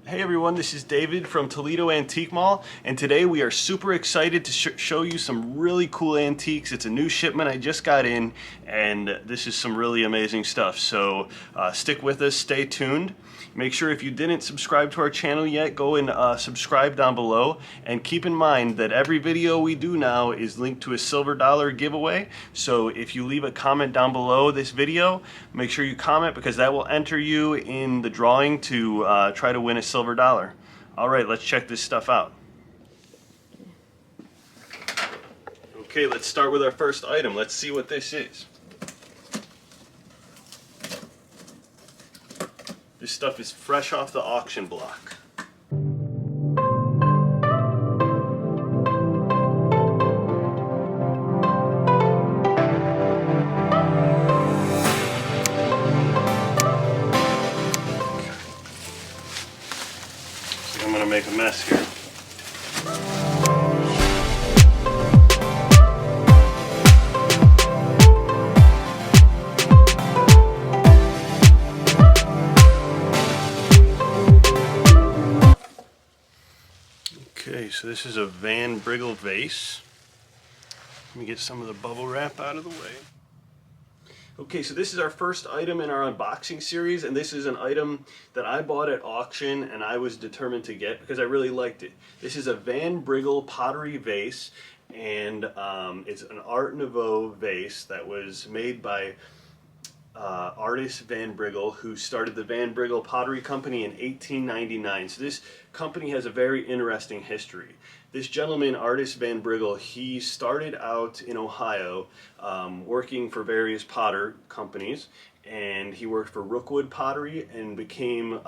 Hey everyone, this is David from Toledo Antique Mall, and today we are super excited to show you some really cool antiques. It's a new shipment I just got in, and this is some really amazing stuff. So stick with us, stay tuned. Make sure if you didn't subscribe to our channel yet, go and subscribe down below. And keep in mind that every video we do now is linked to a silver dollar giveaway. So if you leave a comment down below this video, make sure you comment because that will enter you in the drawing to try to win a silver dollar. All right, let's check this stuff out. Okay, let's start with our first item. Let's see what this is. This stuff is fresh off the auction block. So I'm gonna make a mess here. Okay, so this is a Van Briggle vase. Let me get some of the bubble wrap out of the way. Okay, so this is our first item in our unboxing series, and this is an item that I bought at auction and I was determined to get because I really liked it. This is a Van Briggle pottery vase, and it's an Art Nouveau vase that was made by artist Van Briggle, who started the Van Briggle Pottery Company in 1899. So this company has a very interesting history. This gentleman, artist Van Briggle, he started out in Ohio working for various potter companies, and he worked for Rookwood Pottery and became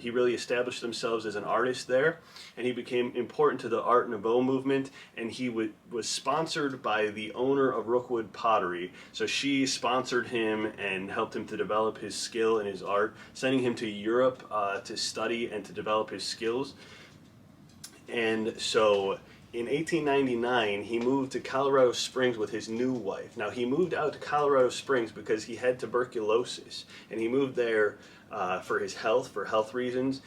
he really established himself as an artist there, and he became important to the Art Nouveau movement, and he was sponsored by the owner of Rookwood Pottery. So she sponsored him and helped him to develop his skill and his art, sending him to Europe to study and to develop his skills. And so in 1899, he moved to Colorado Springs with his new wife. Now, he moved out to Colorado Springs because he had tuberculosis, and he moved there for his health, for health reasons,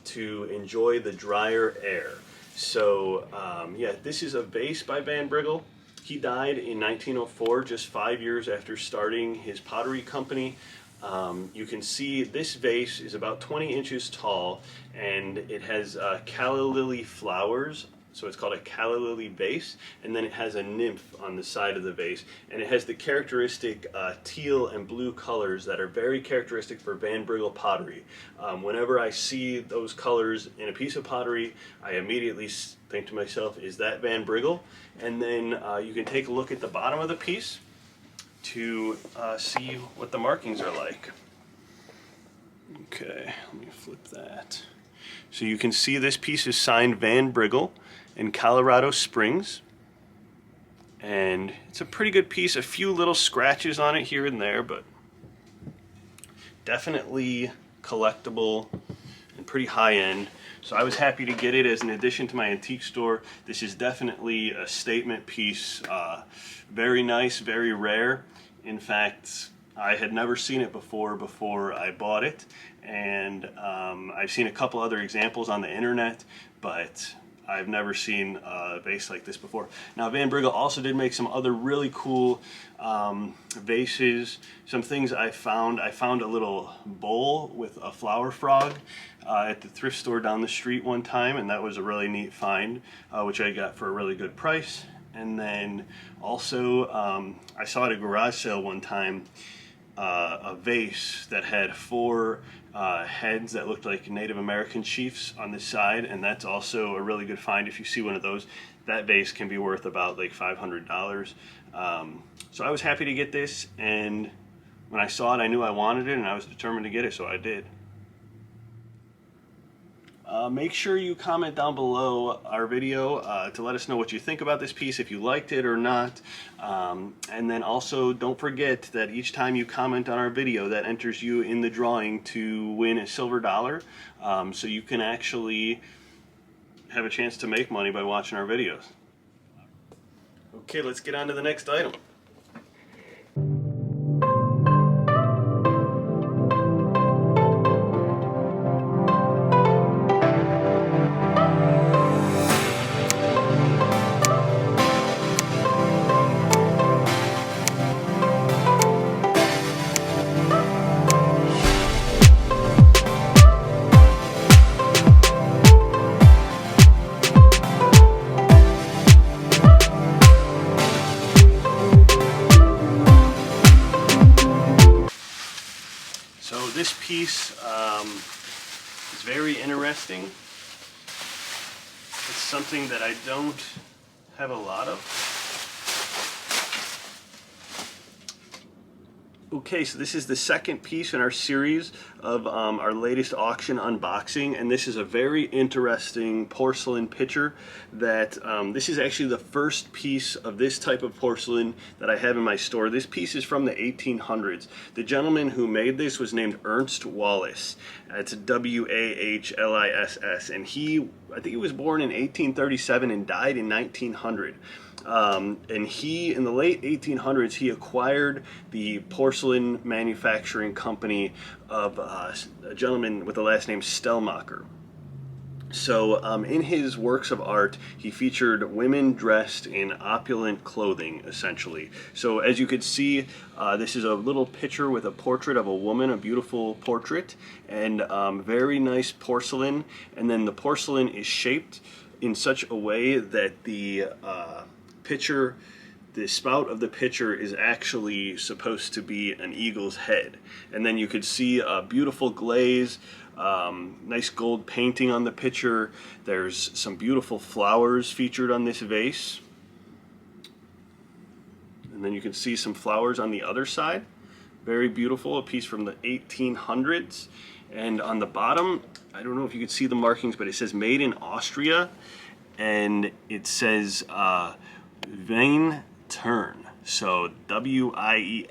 to enjoy the drier air. So, yeah, this is a vase by Van Briggle. He died in 1904, just 5 years after starting his pottery company. You can see this vase is about 20 inches tall, and it has calla lily flowers, so it's called a calla lily vase, and then it has a nymph on the side of the vase, and it has the characteristic teal and blue colors that are very characteristic for Van Briggle pottery. Whenever I see those colors in a piece of pottery, I immediately think to myself, is that Van Briggle? And then you can take a look at the bottom of the piece to see what the markings are like. Okay, let me flip that. So you can see this piece is signed Van Briggle in Colorado Springs, and it's a pretty good piece. A few little scratches on it here and there, but definitely collectible and pretty high end. So I was happy to get it as an addition to my antique store. This is definitely a statement piece. Very nice, very rare. In fact, I had never seen it before I bought it, and I've seen a couple other examples on the internet, but I've never seen a vase like this before. Now, Van Briggle also did make some other really cool vases. Some things I found a little bowl with a flower frog at the thrift store down the street one time, and that was a really neat find, which I got for a really good price. And then also, I saw at a garage sale one time a vase that had 4 heads that looked like Native American chiefs on the side, and that's also a really good find. If you see one of those, that vase can be worth about like $500. So I was happy to get this, and when I saw it, I knew I wanted it, and I was determined to get it, so I did. Make sure you comment down below our video to let us know what you think about this piece, if you liked it or not. And then also don't forget that each time you comment on our video, that enters you in the drawing to win a silver dollar. So you can actually have a chance to make money by watching our videos. Okay, let's get on to the next item. very interesting. It's something that I don't have a lot of. Okay, so this is the second piece in our series of our latest auction unboxing, and this is a very interesting porcelain pitcher that this is actually the first piece of this type of porcelain that I have in my store. This piece is from the 1800s. The gentleman who made this was named Ernst Wallis. It's W-A-H-L-I-S-S, and I think he was born in 1837 and died in 1900. And in the late 1800s, he acquired the porcelain manufacturing company of a gentleman with the last name Stellmacher. So in his works of art, he featured women dressed in opulent clothing, essentially. So as you could see, this is a little picture with a portrait of a woman, a beautiful portrait, and very nice porcelain. And then the porcelain is shaped in such a way that the pitcher, the spout of the pitcher is actually supposed to be an eagle's head. And then you could see a beautiful glaze, nice gold painting on the pitcher. There's some beautiful flowers featured on this vase. And then you can see some flowers on the other side. Very beautiful, a piece from the 1800s. And on the bottom, I don't know if you can see the markings, but it says made in Austria. And it says Weinturn, so W-I-E-N-T-U-R-N,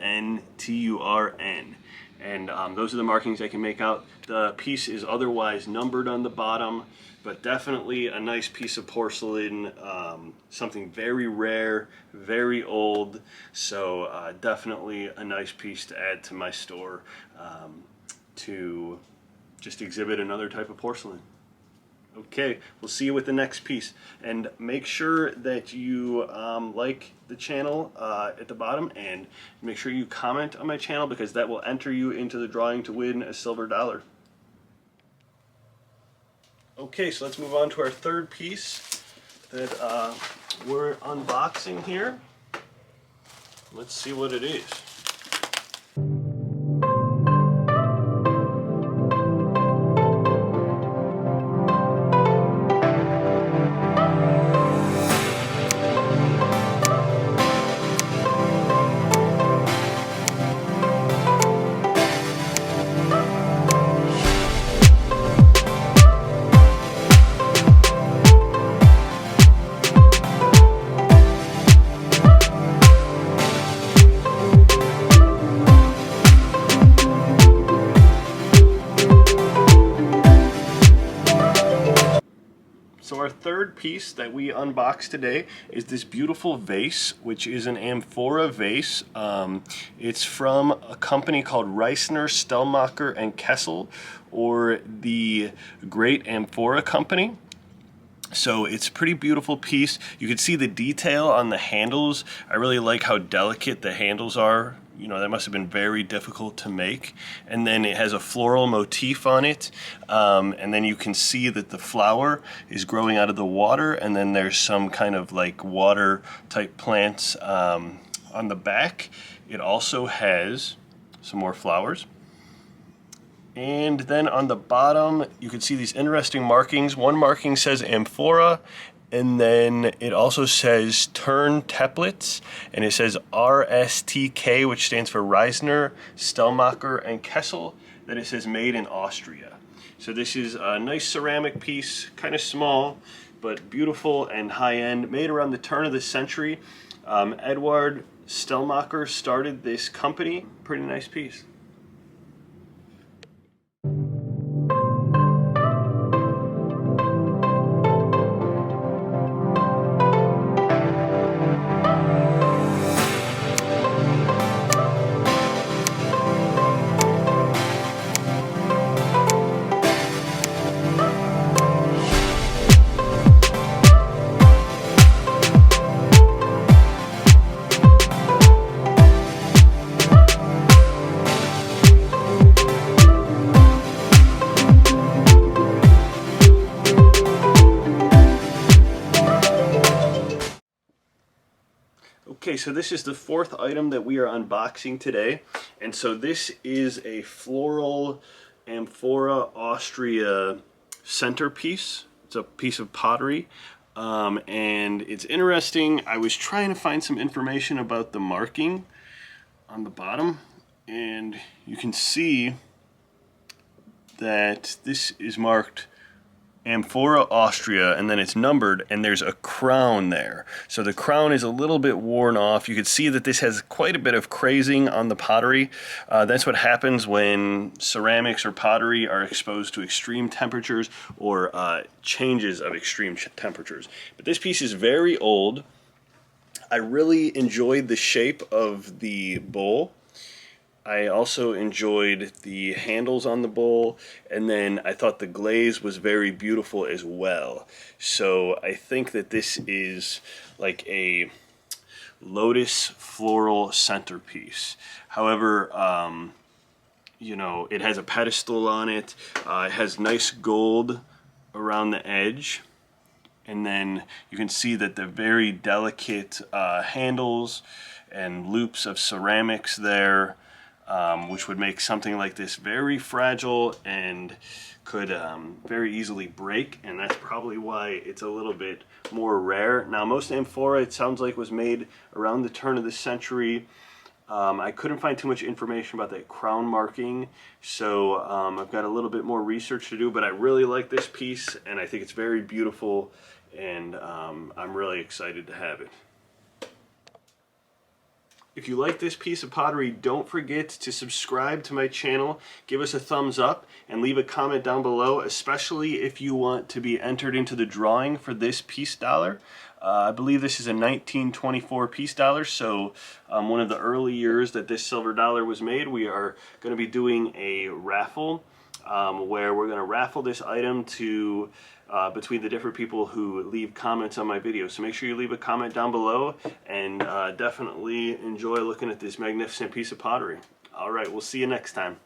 and those are the markings I can make out. The piece is otherwise numbered on the bottom, but definitely a nice piece of porcelain, something very rare, very old, so definitely a nice piece to add to my store to just exhibit another type of porcelain. Okay, we'll see you with the next piece, and make sure that you like the channel at the bottom, and make sure you comment on my channel, because that will enter you into the drawing to win a silver dollar. Okay, so let's move on to our third piece that we're unboxing here. Let's see what it is. So our third piece that we unboxed today is this beautiful vase, which is an amphora vase. It's from a company called Reisner, Stellmacher, and Kessel, or the Great Amphora Company. So it's a pretty beautiful piece. You can see the detail on the handles. I really like how delicate the handles are. You know, that must have been very difficult to make. And then it has a floral motif on it. And then you can see that the flower is growing out of the water. And then there's some kind of like water type plants on the back. It also has some more flowers. And then on the bottom, you can see these interesting markings. One marking says amphora, and then it also says turn templates, and it says RSTK, which stands for Reisner, Stellmacher, and Kessel. Then it says made in Austria. So this is a nice ceramic piece, kind of small, but beautiful and high-end, made around the turn of the century. Edward Stellmacher started this company. Pretty nice piece. Okay, so this is the fourth item that we are unboxing today, and so this is a floral Amphora Austria centerpiece. It's a piece of pottery. And it's interesting. I was trying to find some information about the marking on the bottom, and you can see that this is marked Amphora Austria, and then it's numbered, and there's a crown there. So the crown is a little bit worn off. You can see that this has quite a bit of crazing on the pottery. That's what happens when ceramics or pottery are exposed to extreme temperatures or changes of extreme temperatures. But this piece is very old. I really enjoyed the shape of the bowl. I also enjoyed the handles on the bowl, and then I thought the glaze was very beautiful as well. So I think that this is like a lotus floral centerpiece. However, you know, it has a pedestal on it. It has nice gold around the edge. And then you can see that the very delicate handles and loops of ceramics there, which would make something like this very fragile and could very easily break, and that's probably why it's a little bit more rare. Now, most amphora, it sounds like, was made around the turn of the century. I couldn't find too much information about that crown marking, so I've got a little bit more research to do, but I really like this piece, and I think it's very beautiful, and I'm really excited to have it. If you like this piece of pottery, don't forget to subscribe to my channel, give us a thumbs up, and leave a comment down below, especially if you want to be entered into the drawing for this piece dollar. I believe this is a 1924 piece dollar, so one of the early years that this silver dollar was made. We are going to be doing a raffle where we're going to raffle this item to between the different people who leave comments on my videos. So make sure you leave a comment down below, and definitely enjoy looking at this magnificent piece of pottery. All right, we'll see you next time.